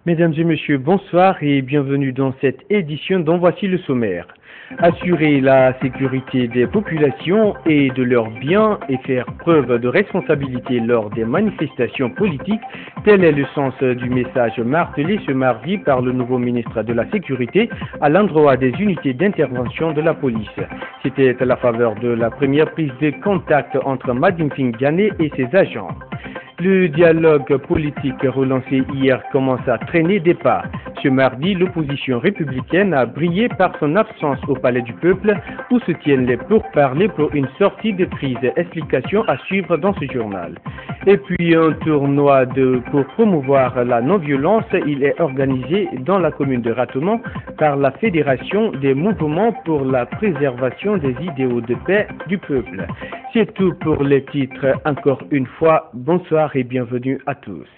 Mesdames et messieurs, bonsoir et bienvenue dans cette édition dont voici le sommaire. Assurer la sécurité des populations et de leurs biens et faire preuve de responsabilité lors des manifestations politiques, tel est le sens du message martelé ce mardi par le nouveau ministre de la Sécurité à l'endroit des unités d'intervention de la police. C'était à la faveur de la première prise de contact entre Madimfin Diané et ses agents. Le dialogue politique relancé hier commence à traîner des pas. Ce mardi, l'opposition républicaine a brillé par son absence au Palais du Peuple où se tiennent les pourparlers pour une sortie de crise. Explication à suivre dans ce journal. Et puis un tournoi pour promouvoir la non-violence, il est organisé dans la commune de Ratomont par la Fédération des mouvements pour la préservation des idéaux de paix du peuple. C'est tout pour les titres. Encore une fois, bonsoir et bienvenue à tous.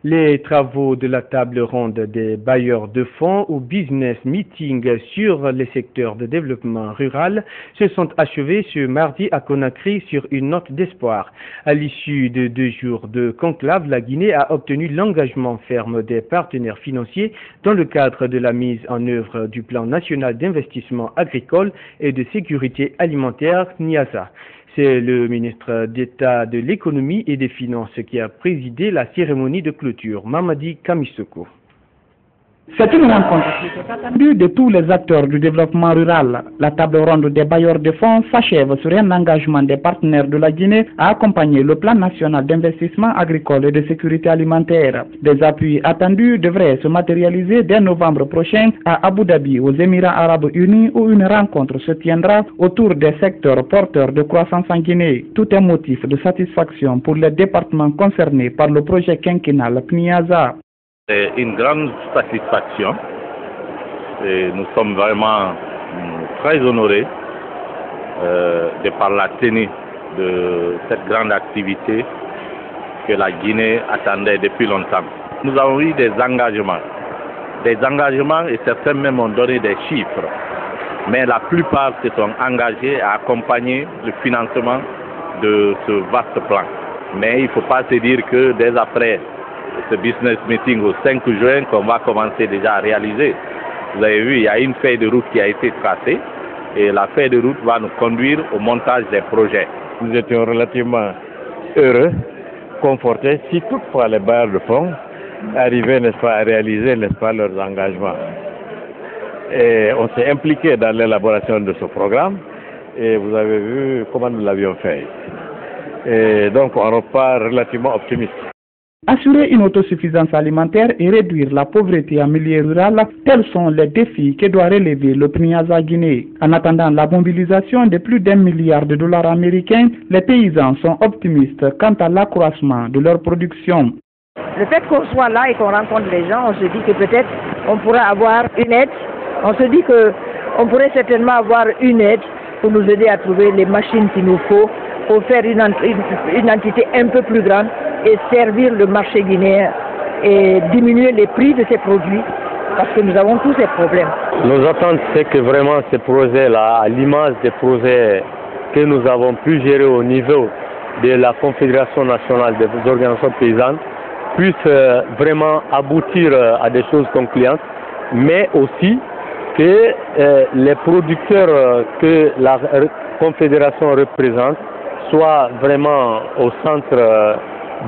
Les travaux de la table ronde des bailleurs de fonds ou business meeting sur les secteurs de développement rural se sont achevés ce mardi à Conakry sur une note d'espoir. À l'issue de 2 jours de conclave, la Guinée a obtenu l'engagement ferme des partenaires financiers dans le cadre de la mise en œuvre du plan national d'investissement agricole et de sécurité alimentaire NIASA. C'est le ministre d'État de l'économie et des finances qui a présidé la cérémonie de clôture, Mamadi Kamisoko. C'est une rencontre qui est attendue de tous les acteurs du développement rural. La table ronde des bailleurs de fonds s'achève sur un engagement des partenaires de la Guinée à accompagner le plan national d'investissement agricole et de sécurité alimentaire. Des appuis attendus devraient se matérialiser dès novembre prochain à Abu Dhabi, aux Émirats arabes unis, où une rencontre se tiendra autour des secteurs porteurs de croissance en Guinée. Tout est motif de satisfaction pour les départements concernés par le projet quinquennal PNIASA. C'est une grande satisfaction et nous sommes vraiment très honorés de par la tenue de cette grande activité que la Guinée attendait depuis longtemps. Nous avons eu des engagements et certains même ont donné des chiffres, mais la plupart se sont engagés à accompagner le financement de ce vaste plan. Mais il ne faut pas se dire que dès après ce business meeting au 5 juin qu'on va commencer déjà à réaliser. Vous avez vu, il y a une feuille de route qui a été tracée et la feuille de route va nous conduire au montage des projets. Nous étions relativement heureux, confortés, si toutefois les bailleurs de fonds arrivaient, n'est-ce pas, à réaliser, n'est-ce pas, leurs engagements. Et on s'est impliqué dans l'élaboration de ce programme et vous avez vu comment nous l'avions fait. Et donc on repart relativement optimiste. Assurer une autosuffisance alimentaire et réduire la pauvreté en milieu rural, tels sont les défis que doit relever le PNIASA Guinée. En attendant la mobilisation de plus d'1 milliard de dollars américains, les paysans sont optimistes quant à l'accroissement de leur production. Le fait qu'on soit là et qu'on rencontre les gens, on se dit que peut-être on pourra avoir une aide. On se dit qu'on pourrait certainement avoir une aide pour nous aider à trouver les machines qu'il nous faut pour faire une entité un peu plus grande et servir le marché guinéen et diminuer les prix de ces produits parce que nous avons tous ces problèmes. Nos attentes, c'est que vraiment ces projets-là, à l'image des projets que nous avons pu gérer au niveau de la Confédération nationale des organisations paysannes, puissent vraiment aboutir à des choses concluantes, mais aussi que les producteurs que la Confédération représente soient vraiment au centre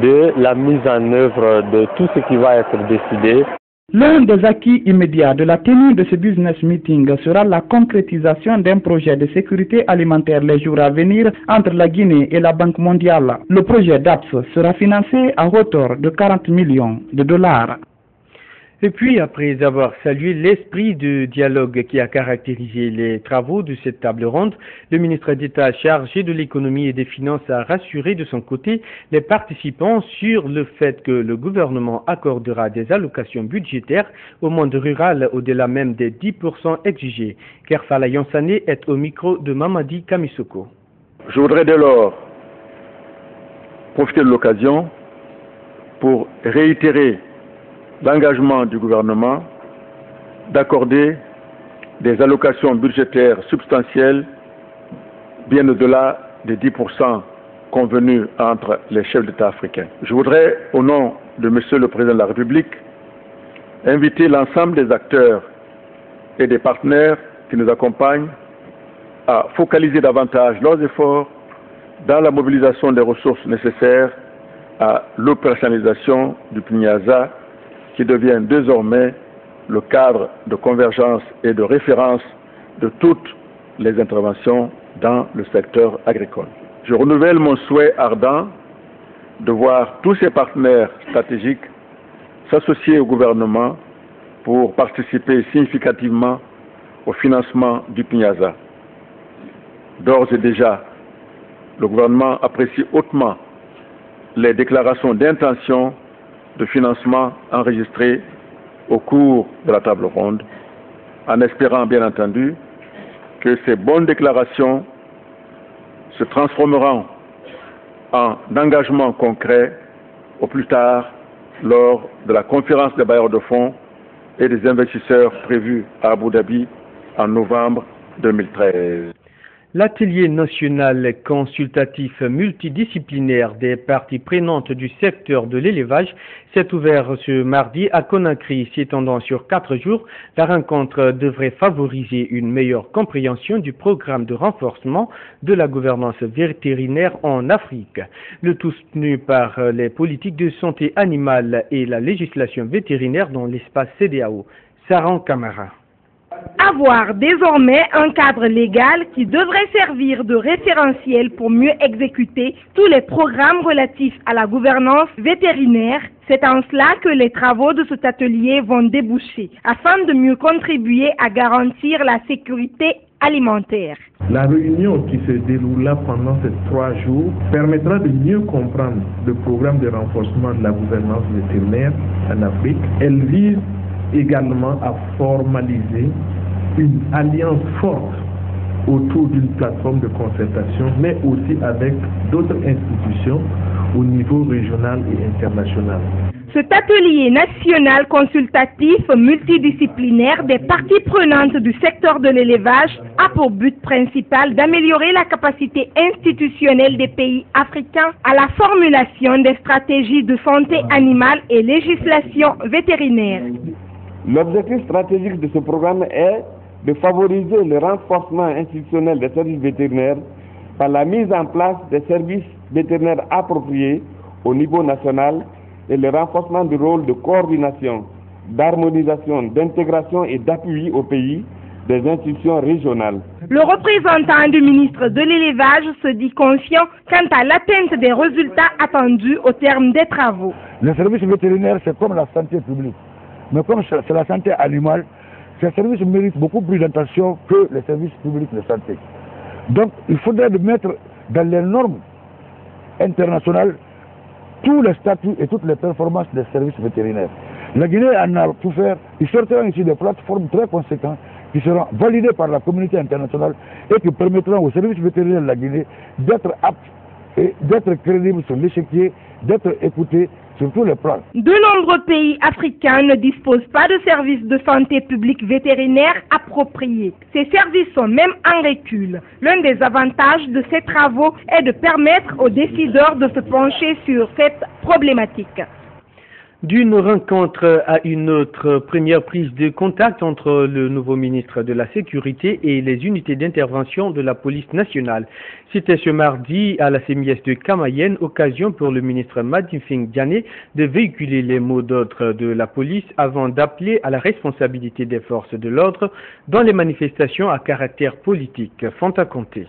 de la mise en œuvre de tout ce qui va être décidé. L'un des acquis immédiats de la tenue de ce business meeting sera la concrétisation d'un projet de sécurité alimentaire les jours à venir entre la Guinée et la Banque mondiale. Le projet DAPS sera financé à hauteur de 40 millions de dollars. Et puis, après avoir salué l'esprit de dialogue qui a caractérisé les travaux de cette table ronde, le ministre d'État chargé de l'économie et des finances a rassuré de son côté les participants sur le fait que le gouvernement accordera des allocations budgétaires au monde rural au-delà même des 10% exigés. Kerfala Yonsane est au micro de Mamadi Kamisoko. Je voudrais dès lors profiter de l'occasion pour réitérer l'engagement du gouvernement d'accorder des allocations budgétaires substantielles bien au-delà des 10% convenus entre les chefs d'État africains. Je voudrais, au nom de Monsieur le Président de la République, inviter l'ensemble des acteurs et des partenaires qui nous accompagnent à focaliser davantage leurs efforts dans la mobilisation des ressources nécessaires à l'opérationnalisation du PNIASA, qui devient désormais le cadre de convergence et de référence de toutes les interventions dans le secteur agricole. Je renouvelle mon souhait ardent de voir tous ces partenaires stratégiques s'associer au gouvernement pour participer significativement au financement du PNIASA. D'ores et déjà, le gouvernement apprécie hautement les déclarations d'intention de financement enregistrées au cours de la table ronde, en espérant bien entendu que ces bonnes déclarations se transformeront en engagements concrets au plus tard lors de la conférence des bailleurs de fonds et des investisseurs prévue à Abu Dhabi en novembre 2013. L'atelier national consultatif multidisciplinaire des parties prenantes du secteur de l'élevage s'est ouvert ce mardi à Conakry, s'étendant sur 4 jours. La rencontre devrait favoriser une meilleure compréhension du programme de renforcement de la gouvernance vétérinaire en Afrique. Le tout soutenu par les politiques de santé animale et la législation vétérinaire dans l'espace CEDEAO. Saran Camara. Avoir désormais un cadre légal qui devrait servir de référentiel pour mieux exécuter tous les programmes relatifs à la gouvernance vétérinaire, c'est en cela que les travaux de cet atelier vont déboucher, afin de mieux contribuer à garantir la sécurité alimentaire. La réunion qui se déroula pendant ces 3 jours permettra de mieux comprendre le programme de renforcement de la gouvernance vétérinaire en Afrique. Elle vise également à formaliser une alliance forte autour d'une plateforme de concertation, mais aussi avec d'autres institutions au niveau régional et international. Cet atelier national consultatif multidisciplinaire des parties prenantes du secteur de l'élevage a pour but principal d'améliorer la capacité institutionnelle des pays africains à la formulation des stratégies de santé animale et législation vétérinaire. L'objectif stratégique de ce programme est de favoriser le renforcement institutionnel des services vétérinaires par la mise en place des services vétérinaires appropriés au niveau national et le renforcement du rôle de coordination, d'harmonisation, d'intégration et d'appui au pays des institutions régionales. Le représentant du ministre de l'élevage se dit confiant quant à l'atteinte des résultats attendus au terme des travaux. Le service vétérinaire, c'est comme la santé publique. Mais comme c'est la santé animale, ces services méritent beaucoup plus d'attention que les services publics de santé. Donc, il faudrait mettre dans les normes internationales tous les statuts et toutes les performances des services vétérinaires. La Guinée en a tout faire. Ils sortiront ici des plateformes très conséquentes qui seront validées par la communauté internationale et qui permettront aux services vétérinaires de la Guinée d'être aptes et d'être crédibles sur l'échiquier, d'être écoutés sur tous les plans. De nombreux pays africains ne disposent pas de services de santé publique vétérinaire appropriés. Ces services sont même en recul. L'un des avantages de ces travaux est de permettre aux décideurs de se pencher sur cette problématique. D'une rencontre à une autre, première prise de contact entre le nouveau ministre de la Sécurité et les unités d'intervention de la police nationale. C'était ce mardi à la CMIS de Camayen, occasion pour le ministre Madifing Diané de véhiculer les mots d'ordre de la police avant d'appeler à la responsabilité des forces de l'ordre dans les manifestations à caractère politique. Fanta Conté.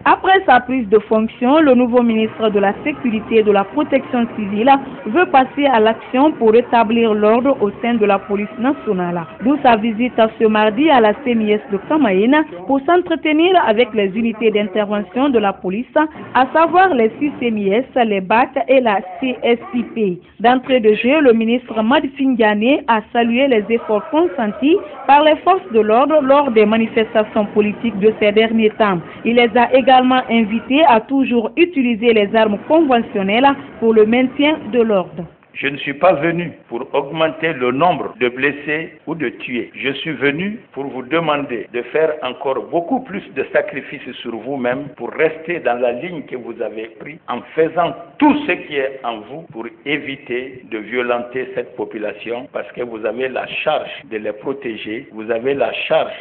Après sa prise de fonction, le nouveau ministre de la Sécurité et de la Protection civile veut passer à l'action pour rétablir l'ordre au sein de la police nationale. D'où sa visite ce mardi à la CMIS de Camayen pour s'entretenir avec les unités d'intervention de la police, à savoir les 6 CMIS, les BAC et la CSIP. D'entrée de jeu, le ministre Madifing Diané a salué les efforts consentis par les forces de l'ordre lors des manifestations politiques de ces derniers temps. Il les a également invité à toujours utiliser les armes conventionnelles pour le maintien de l'ordre. Je ne suis pas venu pour augmenter le nombre de blessés ou de tués. Je suis venu pour vous demander de faire encore beaucoup plus de sacrifices sur vous-même pour rester dans la ligne que vous avez prise en faisant tout ce qui est en vous pour éviter de violenter cette population parce que vous avez la charge de les protéger, vous avez la charge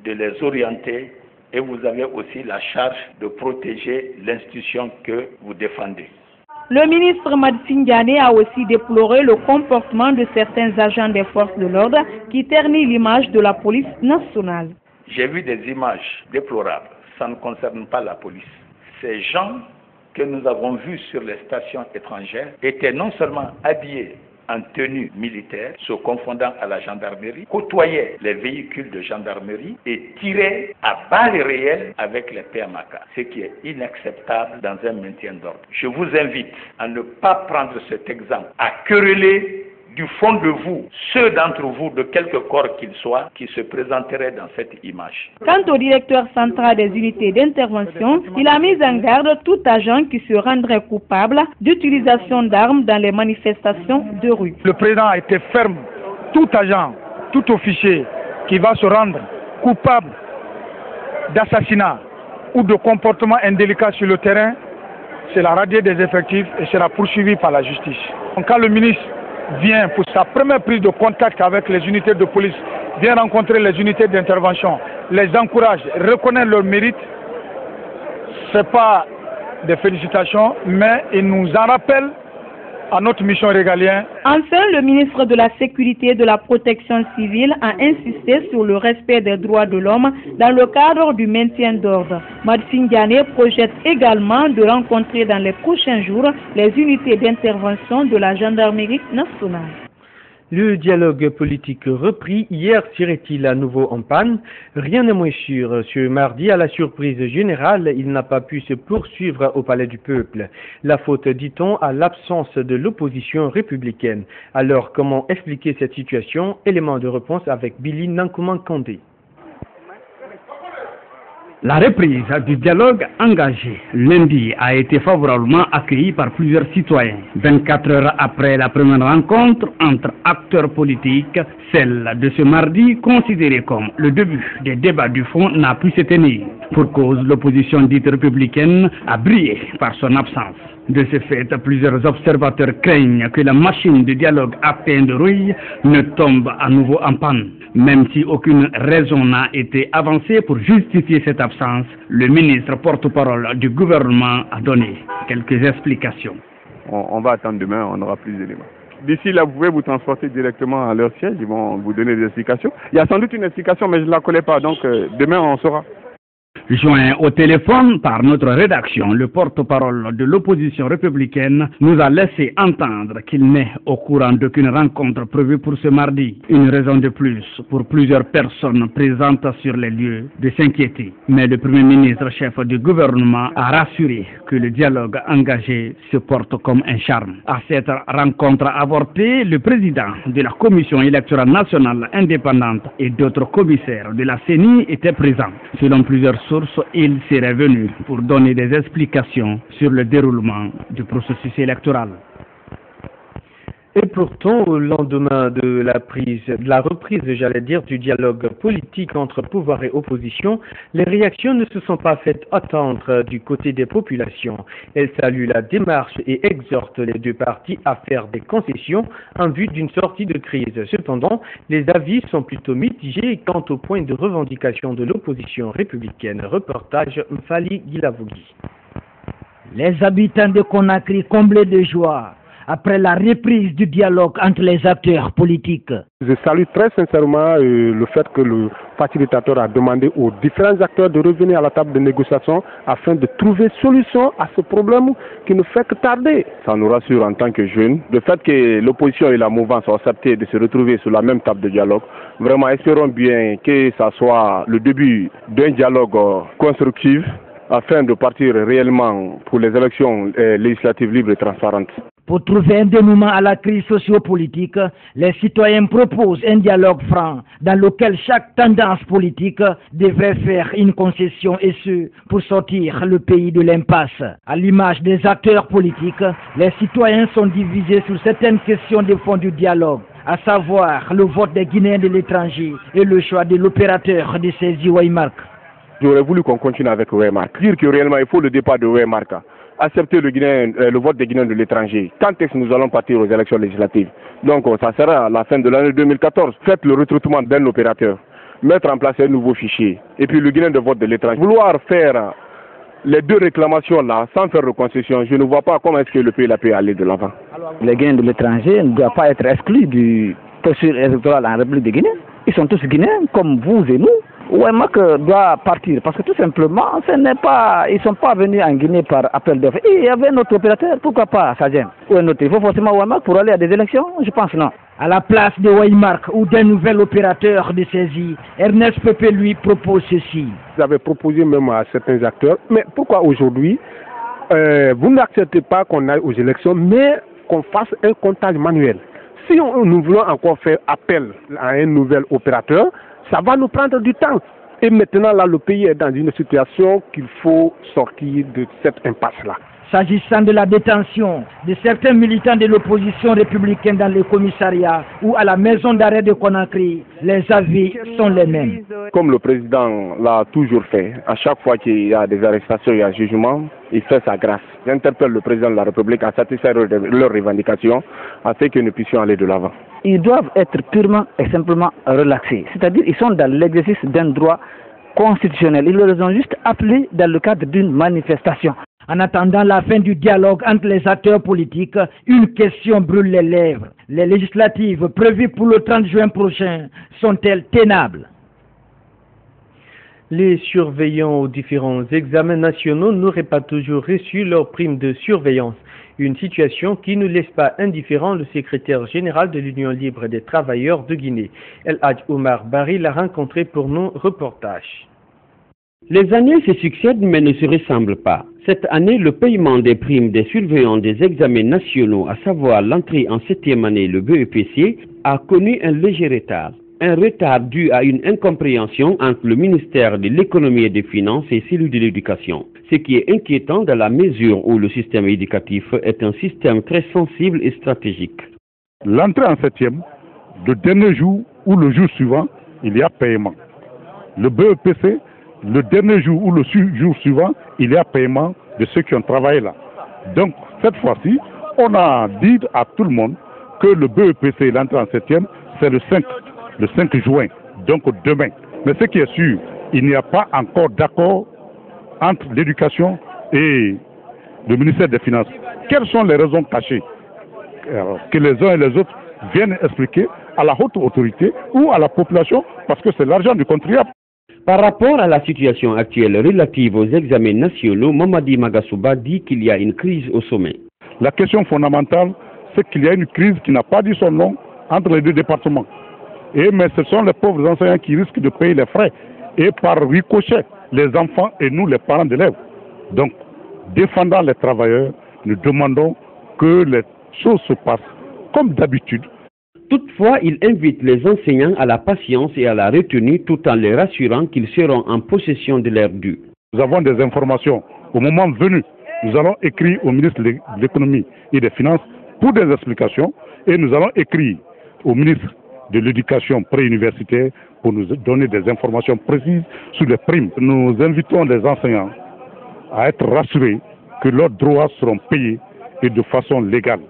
de les orienter et vous avez aussi la charge de protéger l'institution que vous défendez. Le ministre Madicine Diané a aussi déploré le comportement de certains agents des forces de l'ordre qui ternit l'image de la police nationale. J'ai vu des images déplorables. Ça ne concerne pas la police. Ces gens que nous avons vus sur les stations étrangères étaient non seulement habillés en tenue militaire, se confondant à la gendarmerie, côtoyaient les véhicules de gendarmerie et tiraient à balles réelles avec les PMAK, ce qui est inacceptable dans un maintien d'ordre. Je vous invite à ne pas prendre cet exemple, à quereller du fond de vous, ceux d'entre vous, de quelque corps qu'ils soient, qui se présenteraient dans cette image. Quant au directeur central des unités d'intervention, il a mis en garde tout agent qui se rendrait coupable d'utilisation d'armes dans les manifestations de rue. Le président a été ferme. Tout agent, tout officier qui va se rendre coupable d'assassinat ou de comportement indélicat sur le terrain, c'est la radiée des effectifs et sera poursuivi par la justice. Donc, quand le ministre vient pour sa première prise de contact avec les unités de police, vient rencontrer les unités d'intervention, les encourage, reconnaît leur mérite, ce n'est pas des félicitations, mais il nous en rappelle à notre mission régalienne. Enfin, le ministre de la Sécurité et de la Protection civile a insisté sur le respect des droits de l'homme dans le cadre du maintien d'ordre. Madicine Diané projette également de rencontrer dans les prochains jours les unités d'intervention de la gendarmerie nationale. Le dialogue politique repris hier serait-il à nouveau en panne? Rien n'est moins sûr. Ce mardi, à la surprise générale, il n'a pas pu se poursuivre au Palais du Peuple. La faute, dit-on, à l'absence de l'opposition républicaine. Alors, comment expliquer cette situation? Élément de réponse avec Billy Nankouman Kandé. La reprise du dialogue engagé lundi a été favorablement accueillie par plusieurs citoyens. 24 heures après la première rencontre entre acteurs politiques, celle de ce mardi, considérée comme le début des débats du fond, n'a pu se tenir. Pour cause, l'opposition dite républicaine a brillé par son absence. De ce fait, plusieurs observateurs craignent que la machine de dialogue atteinte de rouille ne tombe à nouveau en panne. Même si aucune raison n'a été avancée pour justifier cette absence, le ministre porte-parole du gouvernement a donné quelques explications. On va attendre demain, on aura plus d'éléments. D'ici là, vous pouvez vous transporter directement à leur siège, ils vont vous donner des explications. Il y a sans doute une explication, mais je ne la connais pas, donc demain on saura. Joint au téléphone par notre rédaction, le porte-parole de l'opposition républicaine nous a laissé entendre qu'il n'est au courant d'aucune rencontre prévue pour ce mardi. Une raison de plus pour plusieurs personnes présentes sur les lieux de s'inquiéter. Mais le Premier ministre, chef du gouvernement, a rassuré que le dialogue engagé se porte comme un charme. À cette rencontre avortée, le président de la Commission électorale nationale indépendante et d'autres commissaires de la CENI étaient présents. Selon plusieurs sources, il serait venu pour donner des explications sur le déroulement du processus électoral. Et pourtant, au lendemain de la reprise, du dialogue politique entre pouvoir et opposition, les réactions ne se sont pas faites attendre du côté des populations. Elles saluent la démarche et exhortent les deux partis à faire des concessions en vue d'une sortie de crise. Cependant, les avis sont plutôt mitigés quant au point de revendication de l'opposition républicaine. Reportage Mfali Gilavogui. Les habitants de Conakry comblés de joie après la reprise du dialogue entre les acteurs politiques. Je salue très sincèrement le fait que le facilitateur a demandé aux différents acteurs de revenir à la table de négociation afin de trouver solution à ce problème qui ne fait que tarder. Ça nous rassure en tant que jeunes. Le fait que l'opposition et la mouvance ont accepté de se retrouver sur la même table de dialogue, vraiment espérons bien que ça soit le début d'un dialogue constructif afin de partir réellement pour les élections législatives libres et transparentes. Pour trouver un dénouement à la crise sociopolitique, les citoyens proposent un dialogue franc dans lequel chaque tendance politique devrait faire une concession et ce, pour sortir le pays de l'impasse. À l'image des acteurs politiques, les citoyens sont divisés sur certaines questions de fond du dialogue, à savoir le vote des Guinéens de l'étranger et le choix de l'opérateur de saisie Waymark. J'aurais voulu qu'on continue avec Waymark. Dire que réellement il faut le départ de Waymark. Accepter le vote des Guinéens de l'étranger. Quand est-ce que nous allons partir aux élections législatives? Donc ça sera à la fin de l'année 2014. Faites le recrutement d'un opérateur. Mettre en place un nouveau fichier. Et puis le Guinéen de vote de l'étranger. Vouloir faire les deux réclamations là sans faire de concession, je ne vois pas comment est-ce que le pays peut aller de l'avant. Les Guinéens de l'étranger ne doivent pas être exclus du processus électoral en République de Guinée. Ils sont tous Guinéens comme vous et nous. Waymark doit partir parce que tout simplement, ils ne sont pas venus en Guinée par appel d'offres. Il y avait notre opérateur, pourquoi pas Sadien? Il faut forcément Waymark pour aller à des élections? Je pense non. À la place de Waymark ou d'un nouvel opérateur de saisie, Ernest Pépé lui propose ceci. Vous avez proposé même à certains acteurs, mais pourquoi aujourd'hui vous n'acceptez pas qu'on aille aux élections, mais qu'on fasse un comptage manuel? Si nous voulons encore faire appel à un nouvel opérateur, ça va nous prendre du temps. Et maintenant, là, le pays est dans une situation qu'il faut sortir de cette impasse-là. S'agissant de la détention de certains militants de l'opposition républicaine dans les commissariats ou à la maison d'arrêt de Conakry, les avis sont les mêmes. Comme le président l'a toujours fait, à chaque fois qu'il y a des arrestations et un jugement, il fait sa grâce. J'interpelle le président de la République à satisfaire leurs revendications afin que nous puissions aller de l'avant. Ils doivent être purement et simplement relaxés. C'est-à-dire qu'ils sont dans l'exercice d'un droit constitutionnel. Ils les ont juste appelés dans le cadre d'une manifestation. En attendant la fin du dialogue entre les acteurs politiques, une question brûle les lèvres. Les législatives prévues pour le 30 juin prochain sont-elles tenables? Les surveillants aux différents examens nationaux n'auraient pas toujours reçu leur prime de surveillance. Une situation qui ne laisse pas indifférent le secrétaire général de l'Union libre des travailleurs de Guinée. El Hadj Omar Bari l'a rencontré pour nos reportages. Les années se succèdent mais ne se ressemblent pas. Cette année, le paiement des primes des surveillants des examens nationaux, à savoir l'entrée en 7e année, le BEPC, a connu un léger retard. Un retard dû à une incompréhension entre le ministère de l'économie et des finances et celui de l'éducation. Ce qui est inquiétant dans la mesure où le système éducatif est un système très sensible et stratégique. L'entrée en 7e, le dernier jour ou le jour suivant, il y a paiement. Le BEPC, le dernier jour ou le jour suivant, il y a paiement de ceux qui ont travaillé là. Donc, cette fois-ci, on a dit à tout le monde que le BEPC, l'entrée en 7e, c'est le 5 juin, donc demain. Mais ce qui est sûr, il n'y a pas encore d'accord entre l'éducation et le ministère des Finances. Quelles sont les raisons cachées que les uns et les autres viennent expliquer à la haute autorité ou à la population, parce que c'est l'argent du contribuable. Par rapport à la situation actuelle relative aux examens nationaux, Mamadi Magasuba dit qu'il y a une crise au sommet. La question fondamentale, c'est qu'il y a une crise qui n'a pas dit son nom entre les deux départements. Mais ce sont les pauvres enseignants qui risquent de payer les frais. Et par ricochet, les enfants et nous, les parents d'élèves. Donc, défendant les travailleurs, nous demandons que les choses se passent comme d'habitude. Toutefois, il invite les enseignants à la patience et à la retenue tout en les rassurant qu'ils seront en possession de leur dû. Nous avons des informations. Au moment venu, nous allons écrire au ministre de l'économie et des finances pour des explications et nous allons écrire au ministre de l'éducation préuniversitaire pour nous donner des informations précises sur les primes. Nous invitons les enseignants à être rassurés que leurs droits seront payés et de façon légale.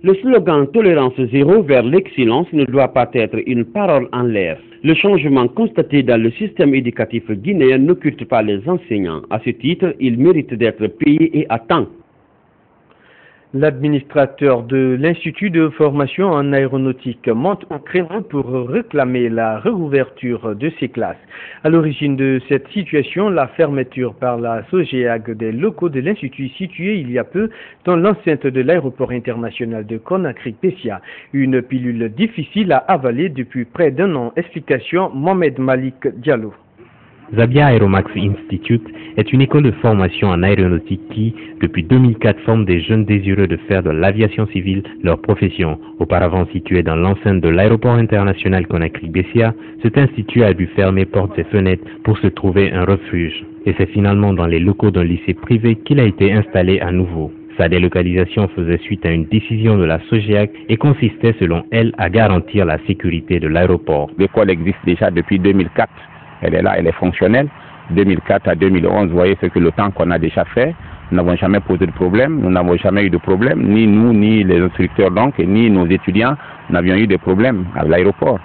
Le slogan « Tolérance zéro vers l'excellence » ne doit pas être une parole en l'air. Le changement constaté dans le système éducatif guinéen n'occulte pas les enseignants. À ce titre, ils méritent d'être payés et à temps. L'administrateur de l'Institut de formation en aéronautique monte au créneau pour réclamer la réouverture de ses classes. À l'origine de cette situation, la fermeture par la SOGEAG des locaux de l'Institut situé il y a peu dans l'enceinte de l'aéroport international de Conakry-Pessia. Une pilule difficile à avaler depuis près d'un an. Explication Mohamed Malik Diallo. Zabia Aeromax Institute est une école de formation en aéronautique qui, depuis 2004, forme des jeunes désireux de faire de l'aviation civile leur profession. Auparavant situé dans l'enceinte de l'aéroport international Conakry-Bessia, cet institut a dû fermer portes et fenêtres pour se trouver un refuge. Et c'est finalement dans les locaux d'un lycée privé qu'il a été installé à nouveau. Sa délocalisation faisait suite à une décision de la SOGEAC et consistait, selon elle, à garantir la sécurité de l'aéroport. L'école existe déjà depuis 2004. Elle est là, elle est fonctionnelle. 2004 à 2011, vous voyez ce que le temps qu'on a déjà fait. Nous n'avons jamais posé de problème, nous n'avons jamais eu de problème, ni nous, ni les instructeurs donc, ni nos étudiants n'avions eu de problème à l'aéroport.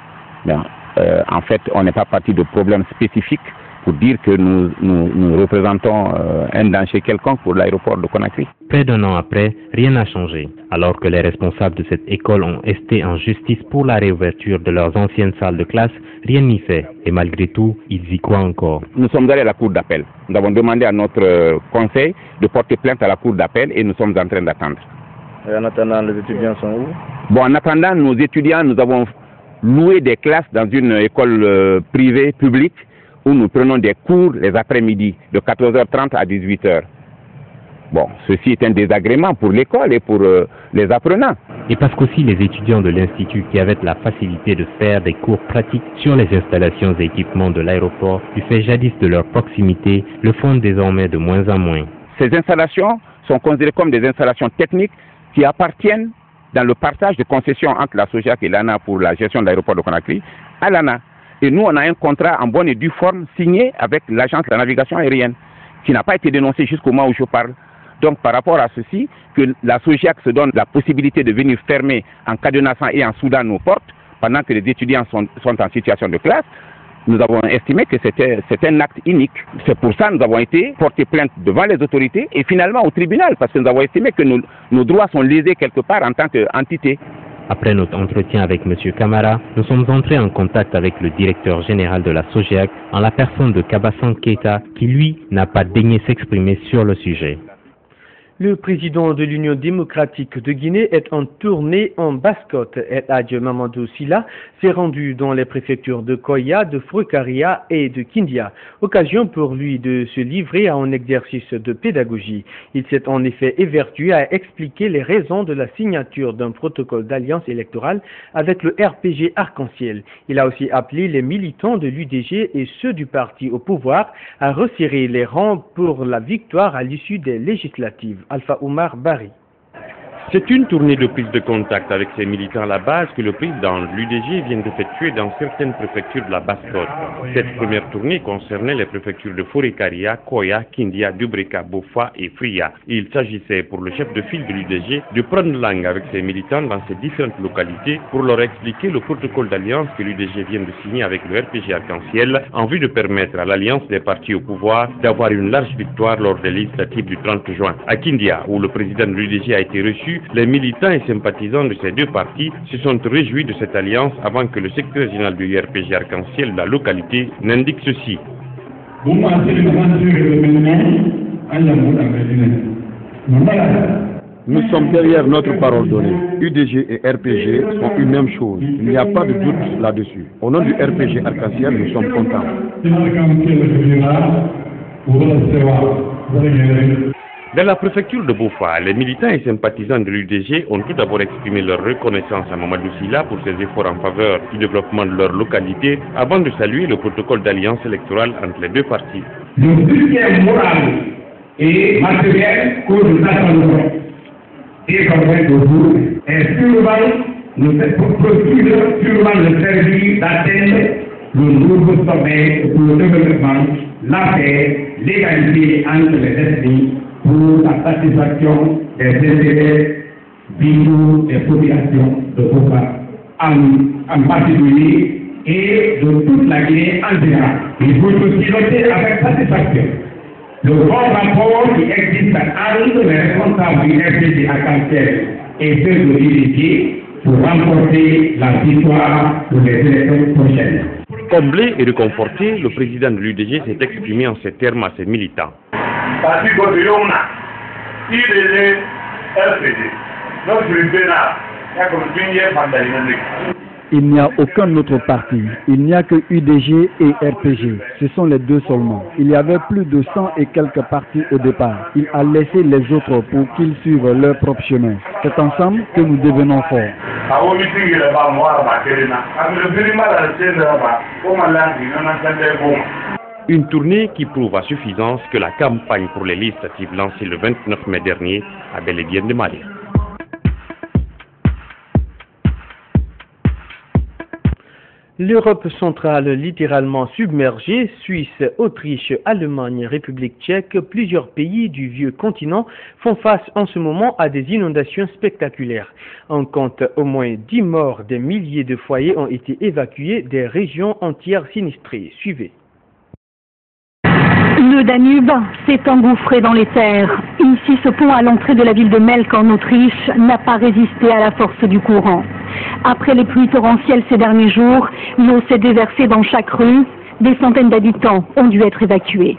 En fait, on n'est pas parti de problèmes spécifiques pour dire que nous représentons un danger quelconque pour l'aéroport de Conakry. Près d'un an après, rien n'a changé. Alors que les responsables de cette école ont esté en justice pour la réouverture de leurs anciennes salles de classe, rien n'y fait. Et malgré tout, ils y croient encore. Nous sommes allés à la cour d'appel. Nous avons demandé à notre conseil de porter plainte à la cour d'appel et nous sommes en train d'attendre. Et en attendant, les étudiants sont où? Bon, en attendant, nos étudiants, nous avons loué des classes dans une école privée, publique, où nous prenons des cours les après-midi de 14h30 à 18h. Bon, ceci est un désagrément pour l'école et pour les apprenants. Et parce qu'aussi les étudiants de l'Institut qui avaient la facilité de faire des cours pratiques sur les installations et équipements de l'aéroport, du fait jadis de leur proximité, le font désormais de moins en moins. Ces installations sont considérées comme des installations techniques qui appartiennent dans le partage de concessions entre la SOGEAC et l'ANA pour la gestion de l'aéroport de Conakry à l'ANA. Et nous, on a un contrat en bonne et due forme signé avec l'agence de la navigation aérienne qui n'a pas été dénoncé jusqu'au moment où je parle. Donc, par rapport à ceci, que la SOGEAC se donne la possibilité de venir fermer en cadenassant et en soudant nos portes pendant que les étudiants sont en situation de classe, nous avons estimé que c'était un acte inique. C'est pour ça que nous avons été portés plainte devant les autorités et finalement au tribunal, parce que nous avons estimé que nos droits sont lésés quelque part en tant qu'entité. Après notre entretien avec M. Camara, nous sommes entrés en contact avec le directeur général de la SOGEAC en la personne de Kabassan Keita qui, lui, n'a pas daigné s'exprimer sur le sujet. Le président de l'Union démocratique de Guinée est en tournée en Basse-Côte. El Hadj Mamadou Silla s'est rendu dans les préfectures de Koya, de Frukaria et de Kindia. Occasion pour lui de se livrer à un exercice de pédagogie. Il s'est en effet évertué à expliquer les raisons de la signature d'un protocole d'alliance électorale avec le RPG Arc-en-Ciel. Il a aussi appelé les militants de l'UDG et ceux du parti au pouvoir à resserrer les rangs pour la victoire à l'issue des législatives. Alpha Oumar Bari. C'est une tournée de prise de contact avec ces militants à la base que le président de l'UDG vient d'effectuer dans certaines préfectures de la Basse-Côte. Cette première tournée concernait les préfectures de Forécaria, Koya, Kindia, Dubreka, Bofa et Fria. Il s'agissait pour le chef de file de l'UDG de prendre langue avec ces militants dans ces différentes localités pour leur expliquer le protocole d'alliance que l'UDG vient de signer avec le RPG Arc-en-Ciel en vue de permettre à l'alliance des partis au pouvoir d'avoir une large victoire lors des législatives du 30 juin. À Kindia, où le président de l'UDG a été reçu, les militants et sympathisants de ces deux partis se sont réjouis de cette alliance avant que le secrétaire général du RPG Arc-en-Ciel de la localité n'indique ceci. Nous sommes derrière notre parole donnée. UDG et RPG sont une même chose. Il n'y a pas de doute là-dessus. Au nom du RPG Arc-en-Ciel, nous sommes contents. Dans la préfecture de Bofa, les militants et sympathisants de l'UDG ont tout d'abord exprimé leur reconnaissance à Mamadou Silla pour ses efforts en faveur du développement de leur localité avant de saluer le protocole d'alliance électorale entre les deux partis. Le soutien moral et matériel que nous attendons et comme vous est sûrement le service d'atteindre le nouveau sommet pour le développement, la paix, l'égalité entre les ethnies, pour la satisfaction des intérêts vitaux des populations de Bofa, en particulier, et de toute la Guinée en général. Il faut aussi noter avec satisfaction le bon rapport qui existe entre les responsables du RPG Arc-en-Ciel et ceux de l'UDG pour remporter la victoire pour les élections prochaines. Comblé et réconforté, le président de l'UDG s'est exprimé en ces termes à ses militants. Parti Godillona, IDG, RPG, notre tribunal, il y a comme une vandalisme. Il n'y a aucun autre parti. Il n'y a que UDG et RPG. Ce sont les deux seulement. Il y avait plus de 100 et quelques partis au départ. Il a laissé les autres pour qu'ils suivent leur propre chemin. C'est ensemble que nous devenons forts. Une tournée qui prouve à suffisance que la campagne pour les législatives lancée le 29 mai dernier a bel et bien démarré. L'Europe centrale littéralement submergée, Suisse, Autriche, Allemagne, République tchèque, plusieurs pays du vieux continent font face en ce moment à des inondations spectaculaires. On compte au moins 10 morts, des milliers de foyers ont été évacués, des régions entières sinistrées. Suivez. Le Danube s'est engouffré dans les terres. Ici, ce pont à l'entrée de la ville de Melk en Autriche n'a pas résisté à la force du courant. Après les pluies torrentielles ces derniers jours, l'eau s'est déversée dans chaque rue. Des centaines d'habitants ont dû être évacués.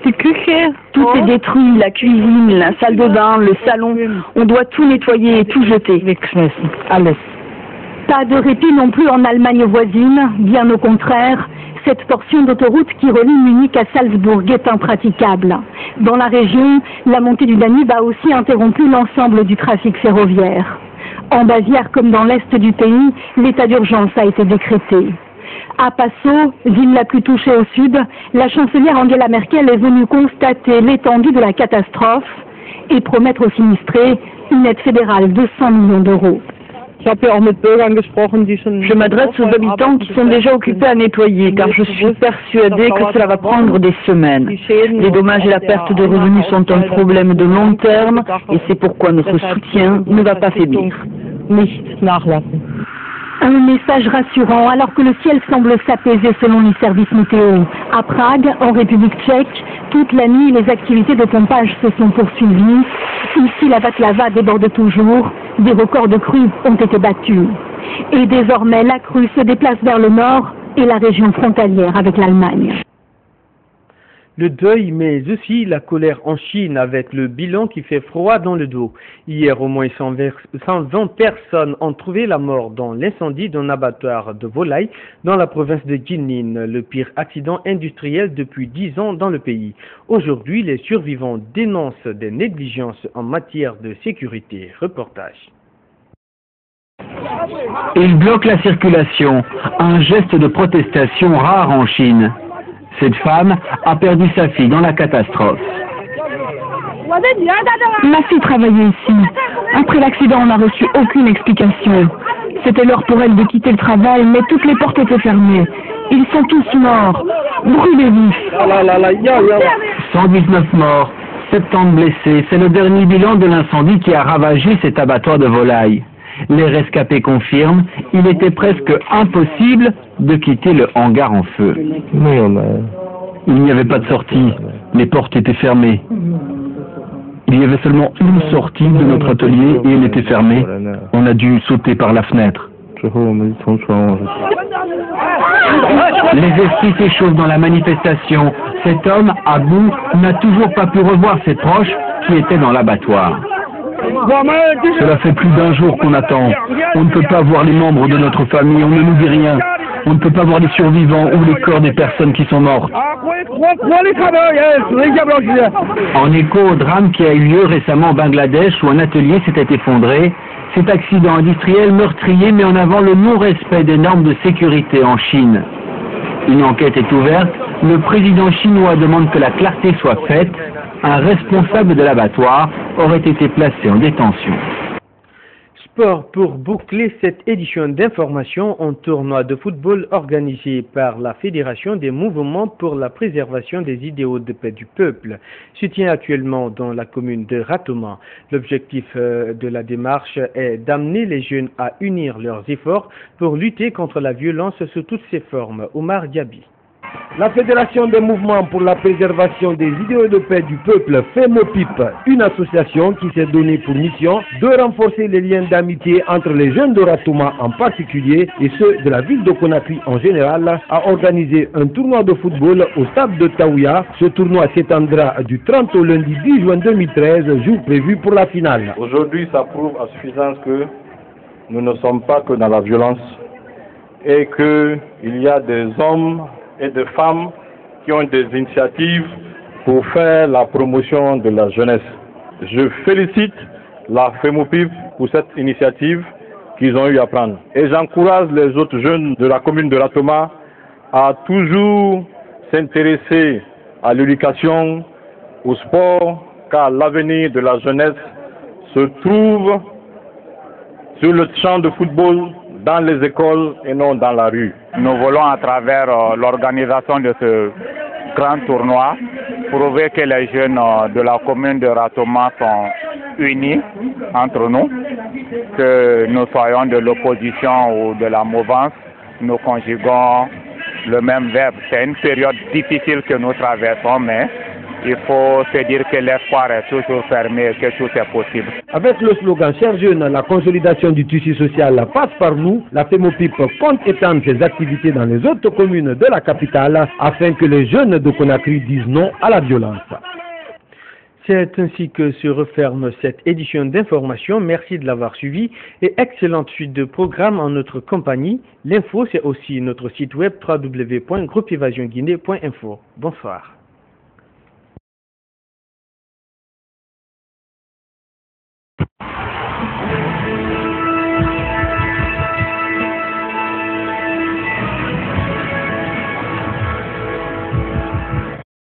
Tout est détruit, la cuisine, la salle de bain, le salon. On doit tout nettoyer et tout jeter. Pas de répit non plus en Allemagne voisine, bien au contraire. Cette portion d'autoroute qui relie Munich à Salzbourg est impraticable. Dans la région, la montée du Danube a aussi interrompu l'ensemble du trafic ferroviaire. En Bavière comme dans l'est du pays, l'état d'urgence a été décrété. À Passau, ville la plus touchée au sud, la chancelière Angela Merkel est venue constater l'étendue de la catastrophe et promettre aux sinistrés une aide fédérale de 100 millions d'euros. Je m'adresse aux habitants qui sont déjà occupés à nettoyer, car je suis persuadée que cela va prendre des semaines. Les dommages et la perte de revenus sont un problème de long terme, et c'est pourquoi notre soutien ne va pas faiblir. Un message rassurant alors que le ciel semble s'apaiser selon les services météo. À Prague, en République tchèque, toute la nuit, les activités de pompage se sont poursuivies. Ici, la Václava déborde toujours. Des records de crues ont été battus. Et désormais, la crue se déplace vers le nord et la région frontalière avec l'Allemagne. Le deuil, mais aussi la colère en Chine avec le bilan qui fait froid dans le dos. Hier, au moins 120 personnes ont trouvé la mort dans l'incendie d'un abattoir de volailles dans la province de Jinan, le pire accident industriel depuis 10 ans dans le pays. Aujourd'hui, les survivants dénoncent des négligences en matière de sécurité. Reportage. Il bloque la circulation, un geste de protestation rare en Chine. Cette femme a perdu sa fille dans la catastrophe. Ma fille travaillait ici. Après l'accident, on n'a reçu aucune explication. C'était l'heure pour elle de quitter le travail, mais toutes les portes étaient fermées. Ils sont tous morts, brûlés vifs. 119 morts, 70 blessés. C'est le dernier bilan de l'incendie qui a ravagé cet abattoir de volailles. Les rescapés confirment, il était presque impossible de quitter le hangar en feu. Il n'y avait pas de sortie, les portes étaient fermées. Il y avait seulement une sortie de notre atelier et elle était fermée. On a dû sauter par la fenêtre. Les esprits s'échauffent dans la manifestation. Cet homme, à bout, n'a toujours pas pu revoir ses proches qui étaient dans l'abattoir. Cela fait plus d'un jour qu'on attend. On ne peut pas voir les membres de notre famille, on ne nous dit rien. On ne peut pas voir les survivants ou les corps des personnes qui sont mortes. En écho au drame qui a eu lieu récemment au Bangladesh où un atelier s'était effondré, cet accident industriel meurtrier met en avant le non-respect des normes de sécurité en Chine. Une enquête est ouverte, le président chinois demande que la clarté soit faite. Un responsable de l'abattoir aurait été placé en détention. Sport pour boucler cette édition d'information, un tournoi de football organisé par la Fédération des mouvements pour la préservation des idéaux de paix du peuple se tient actuellement dans la commune de Ratoma. L'objectif de la démarche est d'amener les jeunes à unir leurs efforts pour lutter contre la violence sous toutes ses formes. Omar Diaby. La Fédération des mouvements pour la préservation des idéaux de paix du peuple, FEMOPIP, une association qui s'est donnée pour mission de renforcer les liens d'amitié entre les jeunes de Ratoma en particulier et ceux de la ville de Conakry en général, a organisé un tournoi de football au stade de Taouya. Ce tournoi s'étendra du 30 au lundi 10 juin 2013, jour prévu pour la finale. Aujourd'hui, ça prouve à suffisance que nous ne sommes pas que dans la violence, et qu'il y a des hommes et des femmes qui ont des initiatives pour faire la promotion de la jeunesse. Je félicite la FEMOPIP pour cette initiative qu'ils ont eu à prendre. Et j'encourage les autres jeunes de la commune de Ratoma à toujours s'intéresser à l'éducation, au sport, car l'avenir de la jeunesse se trouve sur le champ de football, dans les écoles et non dans la rue. Nous voulons à travers l'organisation de ce grand tournoi prouver que les jeunes de la commune de Ratoma sont unis entre nous, que nous soyons de l'opposition ou de la mouvance, nous conjuguons le même verbe. C'est une période difficile que nous traversons, mais il faut se dire que l'espoir est toujours fermé et que tout est possible. Avec le slogan « Chers jeunes, la consolidation du tissu social passe par nous », la FEMOPIP compte étendre ses activités dans les autres communes de la capitale afin que les jeunes de Conakry disent non à la violence. C'est ainsi que se referme cette édition d'information. Merci de l'avoir suivi et excellente suite de programmes en notre compagnie. L'info, c'est aussi notre site web www.groupeevasionguinée.info. Bonsoir.